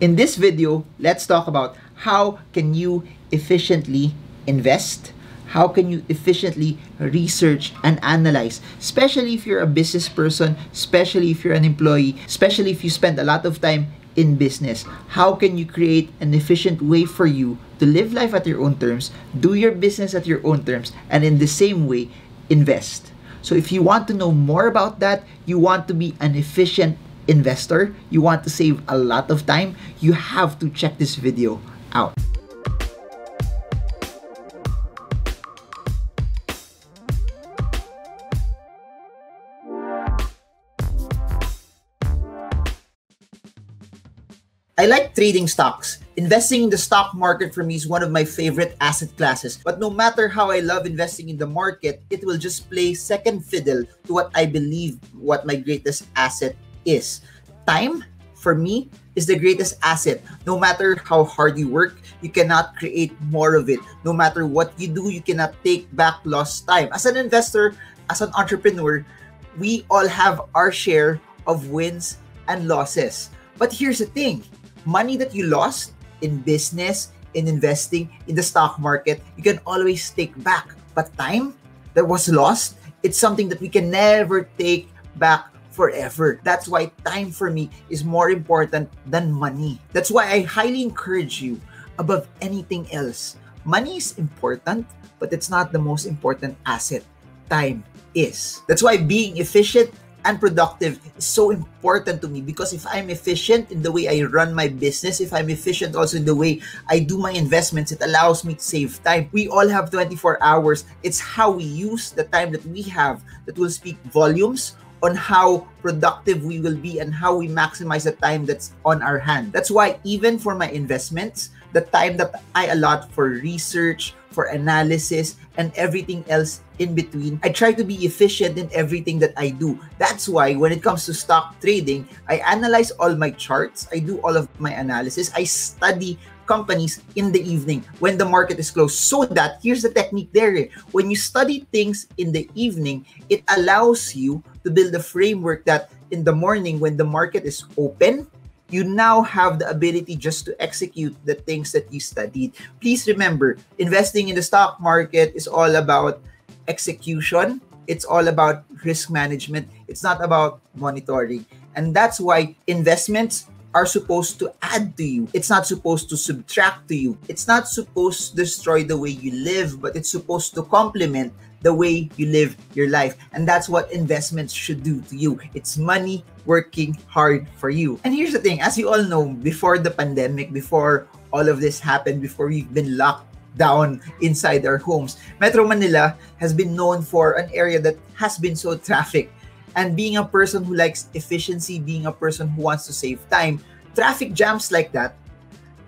In this video, let's talk about how can you efficiently invest, how can you efficiently research and analyze, especially if you're a business person, especially if you're an employee, especially if you spend a lot of time in business. How can you create an efficient way for you to live life at your own terms, do your business at your own terms, and in the same way, invest. So if you want to know more about that, you want to be an efficient investor, you want to save a lot of time, you have to check this video out. I like trading stocks. Investing in the stock market for me is one of my favorite asset classes. But no matter how I love investing in the market, it will just play second fiddle to what I believe what my greatest asset is. Time, for me, is the greatest asset. No matter how hard you work, you cannot create more of it. No matter what you do, you cannot take back lost time. As an investor, as an entrepreneur, we all have our share of wins and losses. But here's the thing. Money that you lost in business, in investing, in the stock market, you can always take back. But time that was lost, it's something that we can never take back forever. That's why time for me is more important than money. That's why I highly encourage you above anything else. Money is important, but it's not the most important asset. Time is. That's why being efficient and productive is so important to me, because if I'm efficient in the way I run my business, if I'm efficient also in the way I do my investments, it allows me to save time. We all have 24 hours. It's how we use the time that we have that will speak volumes on how productive we will be and how we maximize the time that's on our hand. That's why even for my investments, the time that I allot for research, for analysis, and everything else in between, I try to be efficient in everything that I do. That's why when it comes to stock trading, I analyze all my charts, I do all of my analysis, I study companies in the evening when the market is closed. So that, here's the technique there. When you study things in the evening, it allows you to build a framework that in the morning when the market is open, you now have the ability just to execute the things that you studied. Please remember, investing in the stock market is all about execution. It's all about risk management. It's not about monitoring. And that's why investments are supposed to add to you. It's not supposed to subtract to you. It's not supposed to destroy the way you live, but it's supposed to complement the way you live your life. And that's what investments should do to you. It's money working hard for you. And here's the thing, as you all know, before the pandemic, before all of this happened, before we've been locked down inside our homes, Metro Manila has been known for an area that has been so traffic. And being a person who likes efficiency, being a person who wants to save time, traffic jams like that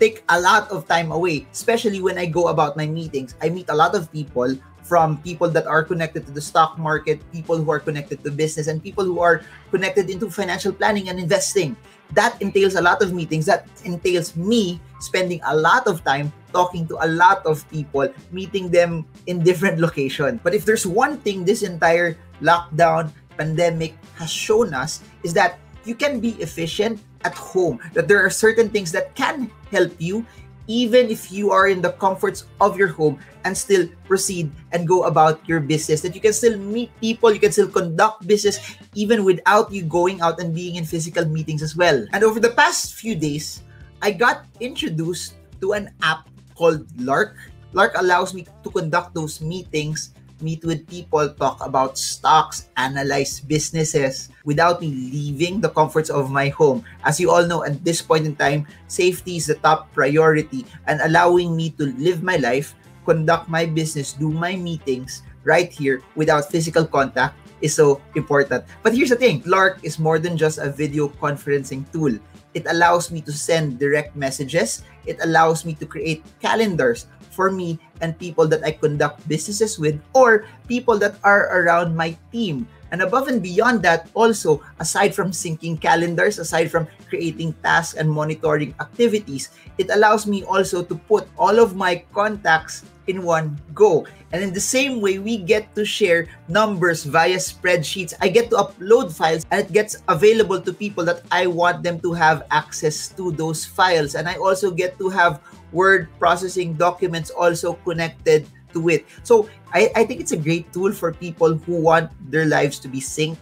take a lot of time away, especially when I go about my meetings. I meet a lot of people, from people that are connected to the stock market, people who are connected to business, and people who are connected into financial planning and investing. That entails a lot of meetings. That entails me spending a lot of time talking to a lot of people, meeting them in different locations. But if there's one thing this entire lockdown pandemic has shown us, is that you can be efficient at home, that there are certain things that can help you even if you are in the comforts of your home and still proceed and go about your business, that you can still meet people, you can still conduct business even without you going out and being in physical meetings as well. And over the past few days, I got introduced to an app called Lark. Lark allows me to conduct those meetings, meet with people, talk about stocks, analyze businesses without me leaving the comforts of my home. As you all know, at this point in time, safety is the top priority, and allowing me to live my life, conduct my business, do my meetings right here without physical contact is so important. But here's the thing, Lark is more than just a video conferencing tool. It allows me to send direct messages. It allows me to create calendars for me and people that I conduct businesses with, or people that are around my team. And above and beyond that, also, aside from syncing calendars, aside from creating tasks and monitoring activities, it allows me also to put all of my contacts in one go. And in the same way, we get to share numbers via spreadsheets. I get to upload files and it gets available to people that I want them to have access to those files. And I also get to have word processing documents also connected to it. So I think it's a great tool for people who want their lives to be synced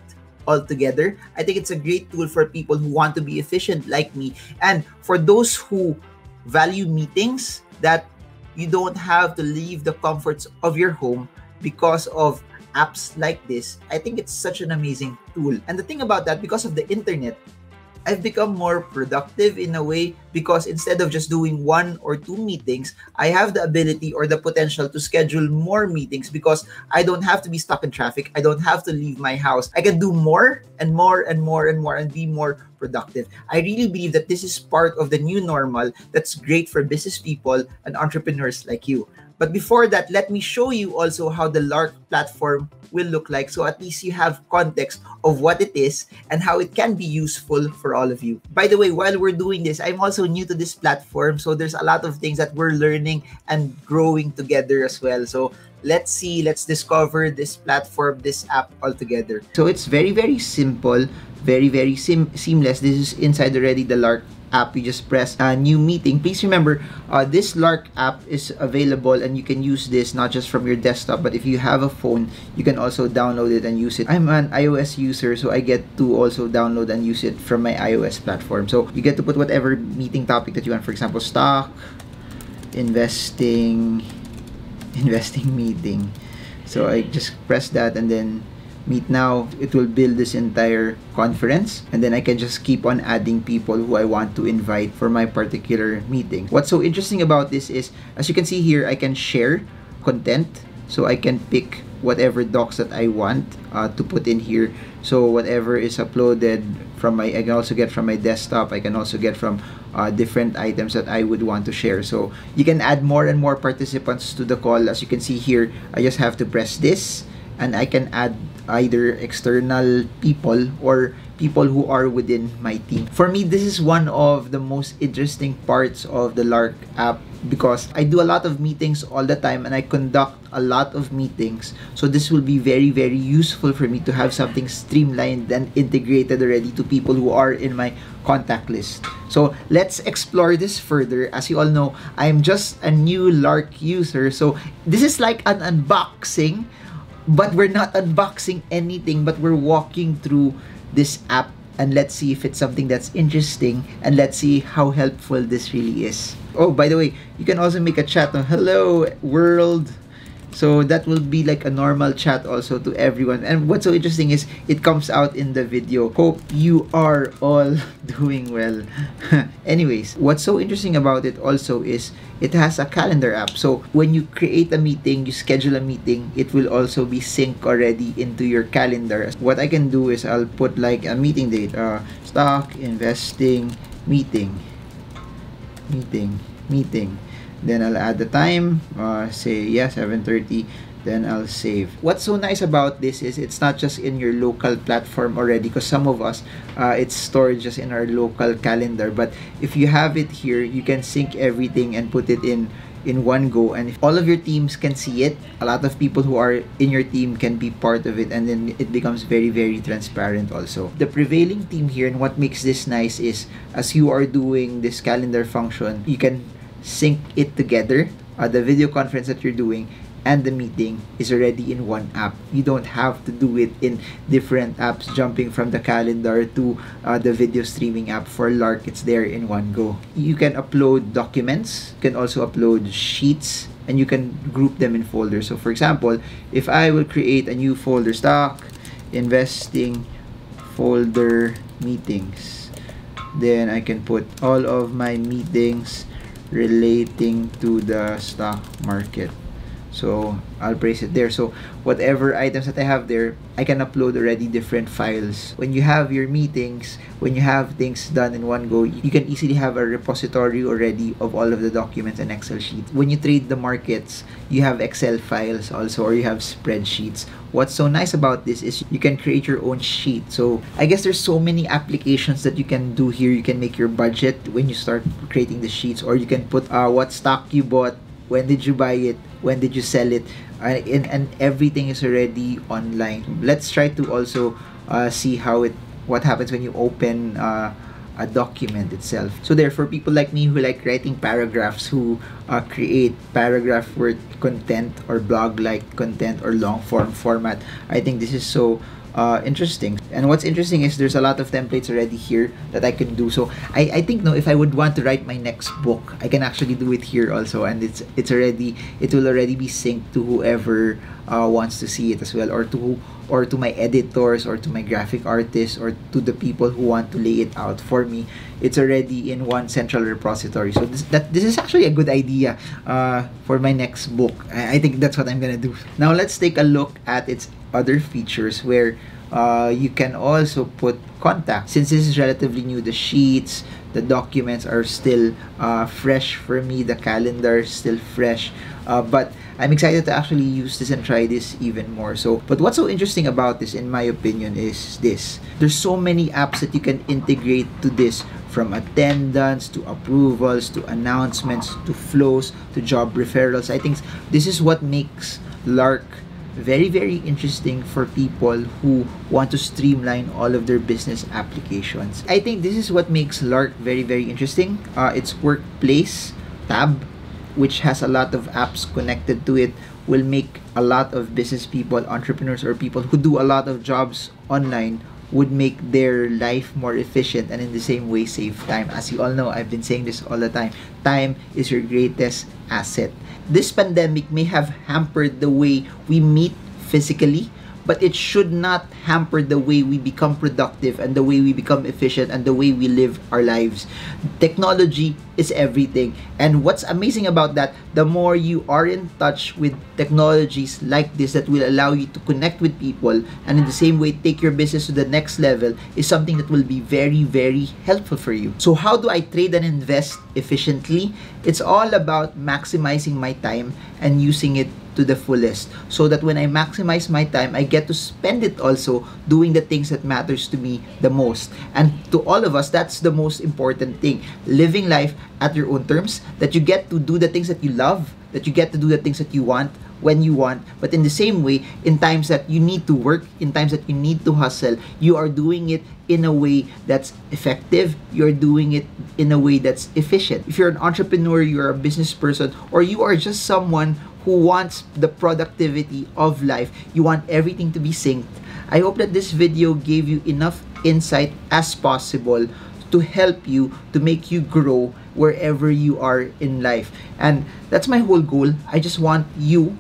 all together. I think it's a great tool for people who want to be efficient like me. And for those who value meetings, that you don't have to leave the comforts of your home because of apps like this, I think it's such an amazing tool. And the thing about that, because of the internet, I've become more productive in a way, because instead of just doing 1 or 2 meetings, I have the ability or the potential to schedule more meetings because I don't have to be stuck in traffic. I don't have to leave my house. I can do more and more and more and more and be more productive. I really believe that this is part of the new normal that's great for business people and entrepreneurs like you. But before that, let me show you also how the Lark platform will look like, so at least you have context of what it is and how it can be useful for all of you. By the way, while we're doing this, I'm also new to this platform, so there's a lot of things that we're learning and growing together as well. So let's discover this platform, this app all together. So it's very, very simple, very seamless. This is inside already the Lark app. You just press a new meeting. Please remember, this Lark app is available and you can use this not just from your desktop, but if you have a phone, you can also download it and use it. I'm an iOS user, so I get to also download and use it from my iOS platform. So you get to put whatever meeting topic that you want. For example, stock, investing meeting. So I just press that and then meet now. It will build this entire conference, and then I can just keep on adding people who I want to invite for my particular meeting. What's so interesting about this is, as you can see here, I can share content. So I can pick whatever docs that I want to put in here. So whatever is uploaded from I can also get from my desktop. I can also get from different items that I would want to share. So you can add more and more participants to the call. As you can see here, I just have to press this and I can add either external people or people who are within my team. For me, this is one of the most interesting parts of the Lark app because I do a lot of meetings all the time and I conduct a lot of meetings. So this will be very useful for me to have something streamlined and integrated already to people who are in my contact list. So let's explore this further. As you all know, I'm just a new Lark user. So this is like an unboxing, but we're not unboxing anything, but we're walking through this app and let's see if it's something that's interesting and let's see how helpful this really is. Oh, by the way, you can also make a chat on hello world. So that will be like a normal chat also to everyone. And what's so interesting is it comes out in the video. Hope you are all doing well. Anyways, what's so interesting about it also is it has a calendar app. So when you create a meeting, you schedule a meeting, it will also be synced already into your calendar. What I can do is I'll put like a meeting date, stock investing meeting. Then I'll add the time, say 7:30, then I'll save. What's so nice about this is it's not just in your local platform already, because some of us, it's stored just in our local calendar. But if you have it here, you can sync everything and put it in one go, and if all of your teams can see it, a lot of people who are in your team can be part of it, and then it becomes very transparent also. The prevailing theme here and what makes this nice is as you are doing this calendar function, you can sync it together. The video conference that you're doing and the meeting is already in one app. You don't have to do it in different apps, jumping from the calendar to the video streaming app. For Lark, it's there in one go. You can upload documents, you can also upload sheets, and you can group them in folders. So for example, if I will create a new folder, stock investing folder meetings, then I can put all of my meetings relating to the stock market. So I'll place it there. So whatever items that I have there, I can upload already different files. When you have your meetings, when you have things done in one go, you can easily have a repository already of all of the documents and Excel sheets. When you trade the markets, you have Excel files also, or you have spreadsheets. What's so nice about this is you can create your own sheet. So I guess there's so many applications that you can do here. You can make your budget when you start creating the sheets, or you can put what stock you bought when did you buy it, when did you sell it, and everything is already online. Let's try to also see what happens when you open a document itself. So there, for people like me who like writing paragraphs, who create paragraph worth content or blog like content or long form format, I think this is so interesting. And what's interesting is there's a lot of templates already here that I can do. So I think, no, if I would want to write my next book, I can actually do it here also, and it will already be synced to whoever wants to see it as well, or to my editors, or to my graphic artists, or to the people who want to lay it out for me. It's already in one central repository. So this is actually a good idea for my next book. I think that's what I'm gonna do. Now let's take a look at its other features, where you can also put contacts. Since this is relatively new, the sheets, the documents are still fresh for me. The calendar is still fresh, but I'm excited to actually use this and try this even more. But what's so interesting about this, in my opinion, is this. There's so many apps that you can integrate to this, from attendance to approvals to announcements to flows to job referrals. I think this is what makes Lark very, very interesting for people who want to streamline all of their business applications. I think this is what makes Lark very, very interesting. Its workplace tab, which has a lot of apps connected to it, will make a lot of business people, entrepreneurs, or people who do a lot of jobs online, would make their life more efficient, and in the same way save time. As you all know, I've been saying this all the time. Time is your greatest asset. This pandemic may have hampered the way we meet physically, but it should not hamper the way we become productive and the way we become efficient and the way we live our lives. Technology is everything. And what's amazing about that, the more you are in touch with technologies like this that will allow you to connect with people and in the same way take your business to the next level, is something that will be very, very helpful for you. So how do I trade and invest efficiently? It's all about maximizing my time and using it to the fullest, so that when I maximize my time, I get to spend it also doing the things that matters to me the most. And to all of us, that's the most important thing. Living life at your own terms, that you get to do the things that you love, that you get to do the things that you want when you want, but in the same way, in times that you need to work, in times that you need to hustle, you are doing it in a way that's effective, you're doing it in a way that's efficient. If you're an entrepreneur, you're a business person, or you are just someone who wants the productivity of life, you want everything to be synced, I hope that this video gave you enough insight as possible to help you, to make you grow wherever you are in life. And that's my whole goal. I just want you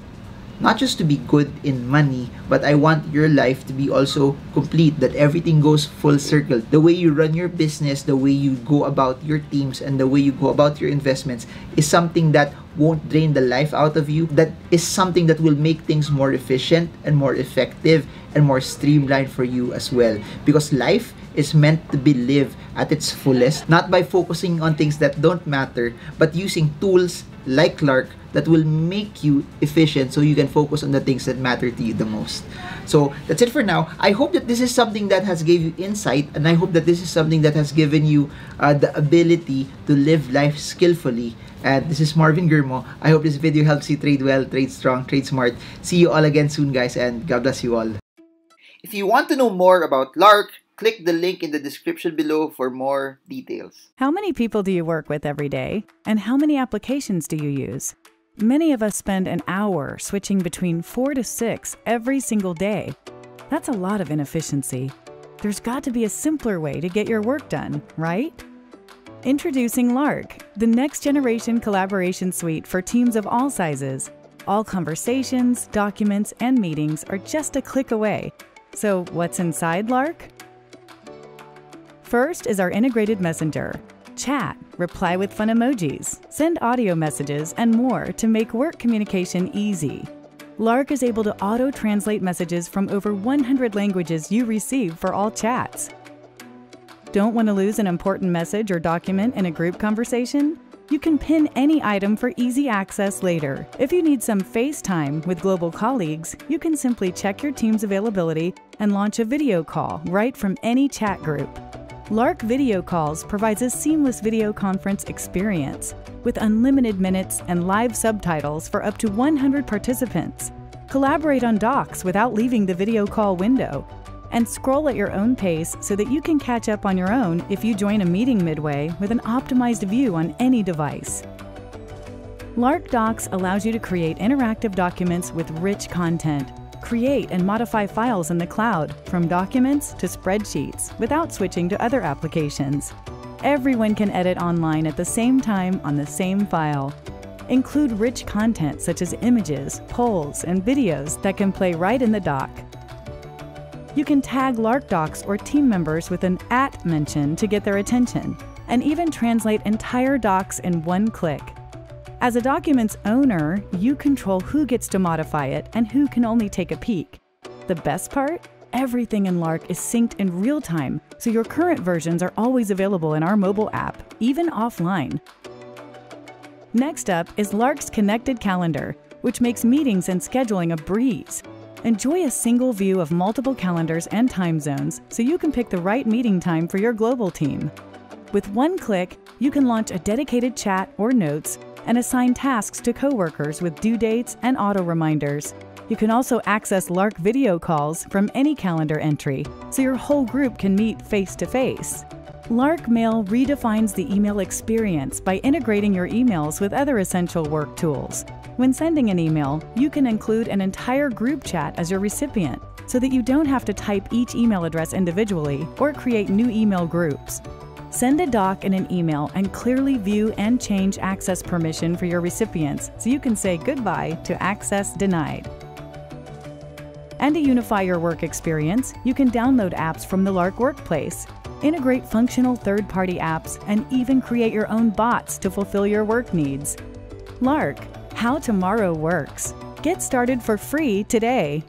not just to be good in money, but I want your life to be also complete, that everything goes full circle. The way you run your business, the way you go about your teams, and the way you go about your investments is something that won't drain the life out of you. That is something that will make things more efficient and more effective and more streamlined for you as well. Because life is meant to be lived at its fullest, not by focusing on things that don't matter, but using tools like Lark that will make you efficient so you can focus on the things that matter to you the most. So that's it for now. I hope that this is something that has gave you insight, and I hope that this is something that has given you the ability to live life skillfully. And this is Marvin Gurmo. I hope this video helps you trade well, trade strong, trade smart. See you all again soon, guys, and God bless you all. If you want to know more about Lark, click the link in the description below for more details. How many people do you work with every day? And how many applications do you use? Many of us spend an hour switching between 4 to 6 every single day. That's a lot of inefficiency. There's got to be a simpler way to get your work done, right? Introducing Lark, the next generation collaboration suite for teams of all sizes. All conversations, documents, and meetings are just a click away. So what's inside Lark? First is our integrated messenger. Chat, reply with fun emojis, send audio messages, and more to make work communication easy. Lark is able to auto-translate messages from over 100 languages you receive for all chats. Don't want to lose an important message or document in a group conversation? You can pin any item for easy access later. If you need some FaceTime with global colleagues, you can simply check your team's availability and launch a video call right from any chat group. Lark Video Calls provides a seamless video conference experience with unlimited minutes and live subtitles for up to 100 participants. Collaborate on docs without leaving the video call window, and scroll at your own pace so that you can catch up on your own if you join a meeting midway with an optimized view on any device. Lark Docs allows you to create interactive documents with rich content. Create and modify files in the cloud, from documents to spreadsheets, without switching to other applications. Everyone can edit online at the same time on the same file. Include rich content such as images, polls, and videos that can play right in the doc. You can tag Lark Docs or team members with an @ mention to get their attention, and even translate entire docs in one click. As a document's owner, you control who gets to modify it and who can only take a peek. The best part? Everything in Lark is synced in real time, so your current versions are always available in our mobile app, even offline. Next up is Lark's Connected Calendar, which makes meetings and scheduling a breeze. Enjoy a single view of multiple calendars and time zones so you can pick the right meeting time for your global team. With one click, you can launch a dedicated chat or notes and assign tasks to coworkers with due dates and auto reminders. You can also access Lark Video Calls from any calendar entry, so your whole group can meet face-to-face. Lark Mail redefines the email experience by integrating your emails with other essential work tools. When sending an email, you can include an entire group chat as your recipient, so that you don't have to type each email address individually or create new email groups. Send a doc in an email and clearly view and change access permission for your recipients so you can say goodbye to access denied. And to unify your work experience, you can download apps from the Lark Workplace, integrate functional third-party apps, and even create your own bots to fulfill your work needs. Lark, how tomorrow works. Get started for free today.